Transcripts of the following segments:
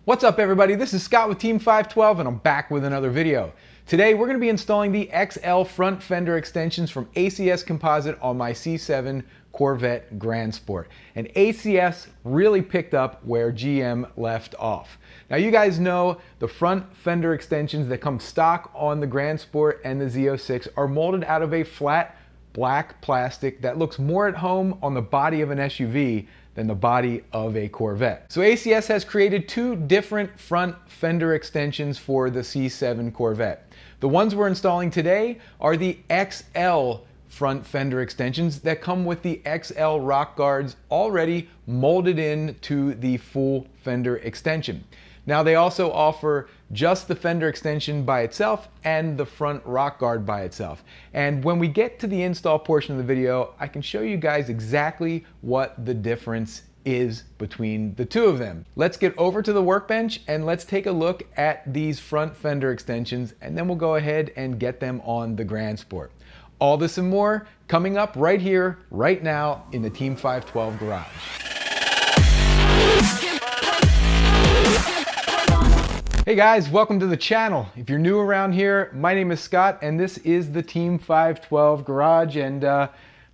What's up everybody, this is Scott with Team 512 and I'm back with another video. Today we're going to be installing the XL front fender extensions from ACS Composite on my C7 Corvette Grand Sport. And ACS really picked up where GM left off. Now you guys know the front fender extensions that come stock on the Grand Sport and the Z06 are molded out of a flat black plastic that looks more at home on the body of an SUV than the body of a Corvette. So ACS has created two different front fender extensions for the C7 Corvette. The ones we're installing today are the XL front fender extensions that come with the XL rock guards already molded into the full fender extension. Now they also offer just the fender extension by itself and the front rock guard by itself. And when we get to the install portion of the video, I can show you guys exactly what the difference is between the two of them. Let's get over to the workbench and let's take a look at these front fender extensions, and then we'll go ahead and get them on the Grand Sport. All this and more coming up right here, right now in the Team 512 garage. Hey guys, welcome to the channel. If you're new around here, my name is Scott and this is the Team 512 garage, and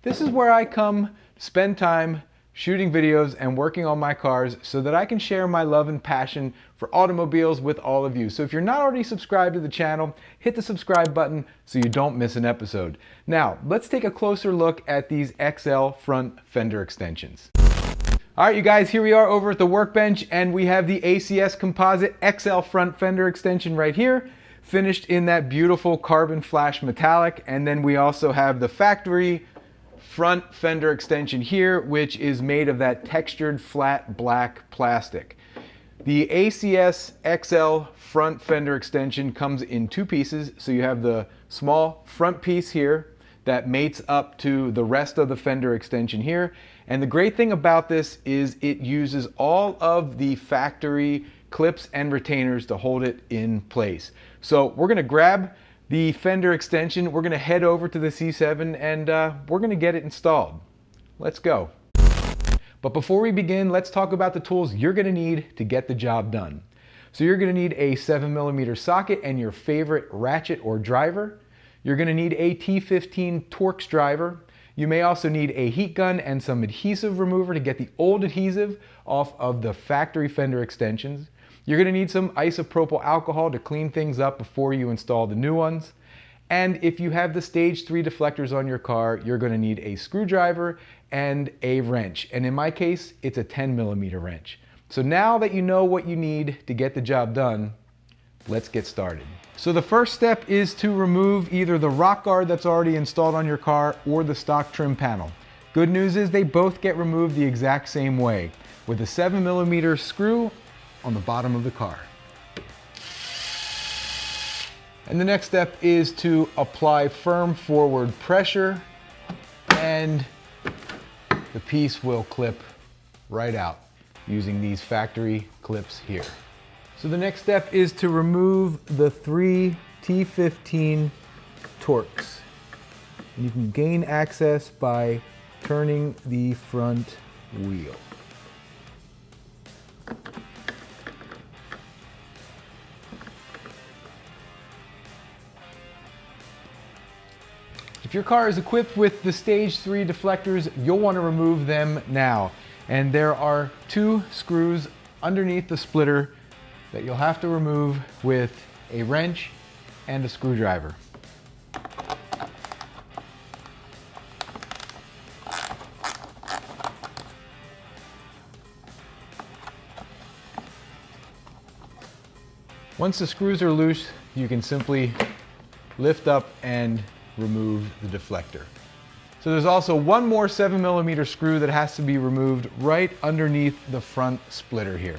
this is where I come spend time shooting videos and working on my cars so that I can share my love and passion for automobiles with all of you. So if you're not already subscribed to the channel, hit the subscribe button so you don't miss an episode. Now, let's take a closer look at these XL front fender extensions. All right, you guys, here we are over at the workbench and we have the ACS Composite XL front fender extension right here, finished in that beautiful carbon flash metallic. And then we also have the factory front fender extension here, which is made of that textured flat black plastic. The ACS XL front fender extension comes in two pieces. So you have the small front piece here that mates up to the rest of the fender extension here. And the great thing about this is it uses all of the factory clips and retainers to hold it in place. So we're gonna grab the fender extension, we're gonna head over to the C7 and we're gonna get it installed. Let's go. But before we begin, let's talk about the tools you're gonna need to get the job done. So you're gonna need a 7mm socket and your favorite ratchet or driver. You're gonna need a T15 Torx driver. You may also need a heat gun and some adhesive remover to get the old adhesive off of the factory fender extensions. You're gonna need some isopropyl alcohol to clean things up before you install the new ones. And if you have the stage 3 deflectors on your car, you're gonna need a screwdriver and a wrench. And in my case, it's a 10mm wrench. So now that you know what you need to get the job done, let's get started. So the first step is to remove either the rock guard that's already installed on your car or the stock trim panel. Good news is they both get removed the exact same way, with a 7mm screw on the bottom of the car. And the next step is to apply firm forward pressure, and the piece will clip right out using these factory clips here. So the next step is to remove the 3 T15 Torx. You can gain access by turning the front wheel. If your car is equipped with the stage 3 deflectors, you'll want to remove them now. And there are 2 screws underneath the splitter that you'll have to remove with a wrench and a screwdriver. Once the screws are loose, you can simply lift up and remove the deflector. So there's also one more 7mm screw that has to be removed right underneath the front splitter here.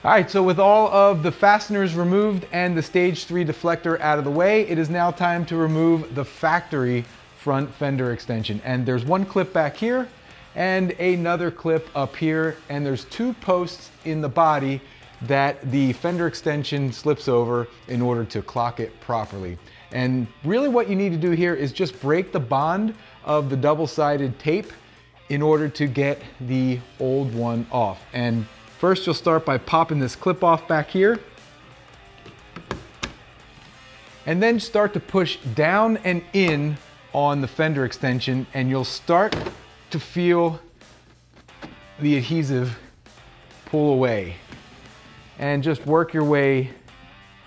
All right, so with all of the fasteners removed and the stage 3 deflector out of the way, it is now time to remove the factory front fender extension. And there's one clip back here and another clip up here, and there's 2 posts in the body that the fender extension slips over in order to clock it properly. And really what you need to do here is just break the bond of the double-sided tape in order to get the old one off. And first you'll start by popping this clip off back here, and then start to push down and in on the fender extension, and you'll start to feel the adhesive pull away. And just work your way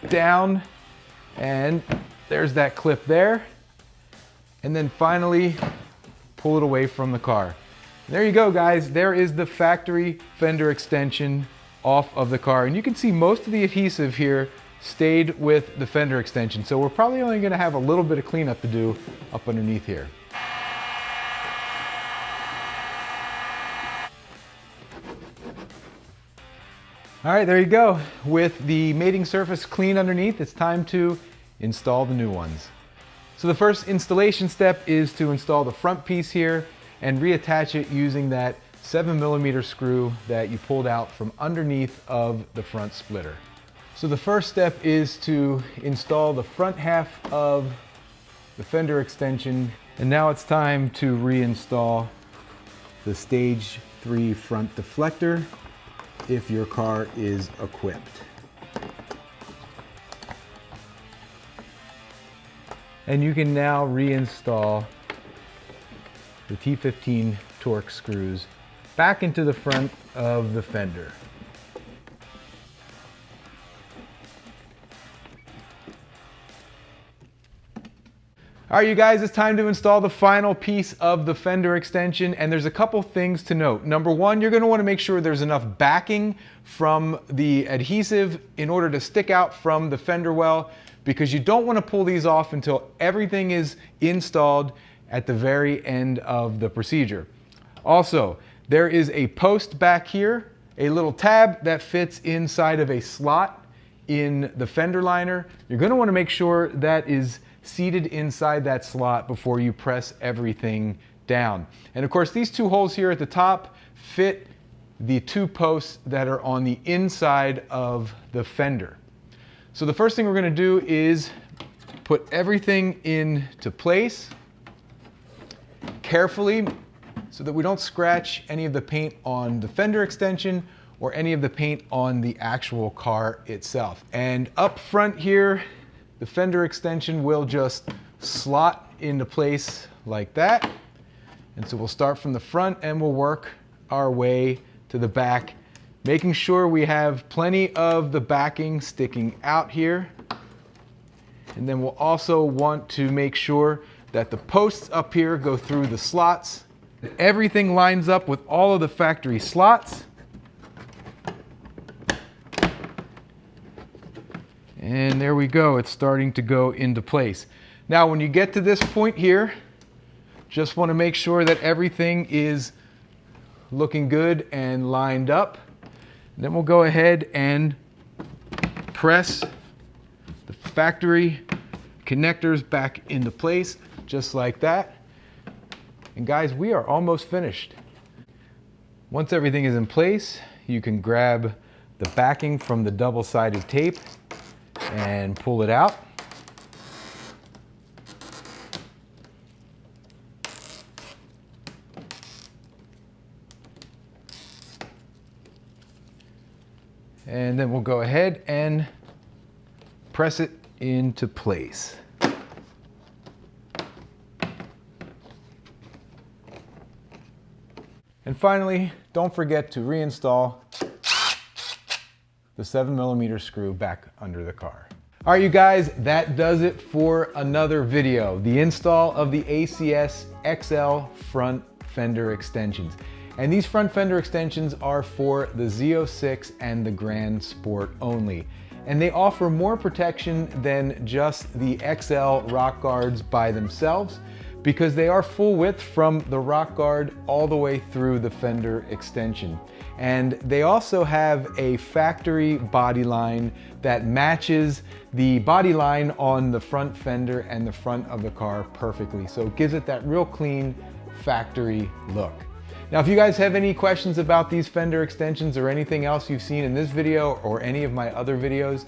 down, and there's that clip there. And then finally pull it away from the car. There you go, guys. There is the factory fender extension off of the car. And you can see most of the adhesive here stayed with the fender extension. So we're probably only gonna have a little bit of cleanup to do up underneath here. All right, there you go. With the mating surface clean underneath, it's time to install the new ones. So the first installation step is to install the front piece here and reattach it using that 7mm screw that you pulled out from underneath of the front splitter. So the first step is to install the front half of the fender extension, and now it's time to reinstall the stage 3 front deflector if your car is equipped. And you can now reinstall the T15 Torx screws back into the front of the fender. All right, you guys, it's time to install the final piece of the fender extension, and there's a couple things to note. Number one, you're gonna wanna make sure there's enough backing from the adhesive in order to stick out from the fender well, because you don't wanna pull these off until everything is installed at the very end of the procedure. Also, there is a post back here, a little tab that fits inside of a slot in the fender liner. You're gonna wanna make sure that is seated inside that slot before you press everything down. And of course, these two holes here at the top fit the two posts that are on the inside of the fender. So the first thing we're going to do is put everything into place carefully so that we don't scratch any of the paint on the fender extension or any of the paint on the actual car itself. And up front here, the fender extension will just slot into place like that. And so we'll start from the front and we'll work our way to the back, making sure we have plenty of the backing sticking out here. And then we'll also want to make sure that the posts up here go through the slots. Everything lines up with all of the factory slots. And there we go, it's starting to go into place. Now, when you get to this point here, just want to make sure that everything is looking good and lined up. And then we'll go ahead and press the factory connectors back into place, just like that. And guys, we are almost finished. Once everything is in place, you can grab the backing from the double-sided tape and pull it out. And then we'll go ahead and press it into place. And finally, don't forget to reinstall the 7mm screw back under the car. All right, you guys, that does it for another video. The install of the ACS XL front fender extensions. And these front fender extensions are for the Z06 and the Grand Sport only. And they offer more protection than just the XL rock guards by themselves, because they are full width from the rock guard all the way through the fender extension. And they also have a factory body line that matches the body line on the front fender and the front of the car perfectly. So it gives it that real clean factory look. Now, if you guys have any questions about these fender extensions or anything else you've seen in this video or any of my other videos,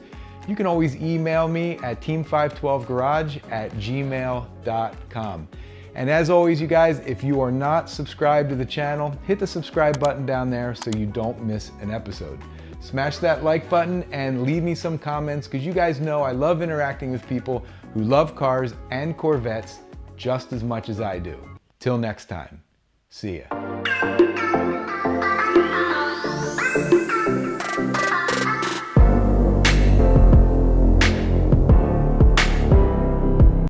you can always email me at team512garage@gmail.com. And as always, you guys, if you are not subscribed to the channel, hit the subscribe button down there so you don't miss an episode. Smash that like button and leave me some comments, because you guys know I love interacting with people who love cars and Corvettes just as much as I do. Till next time, see ya.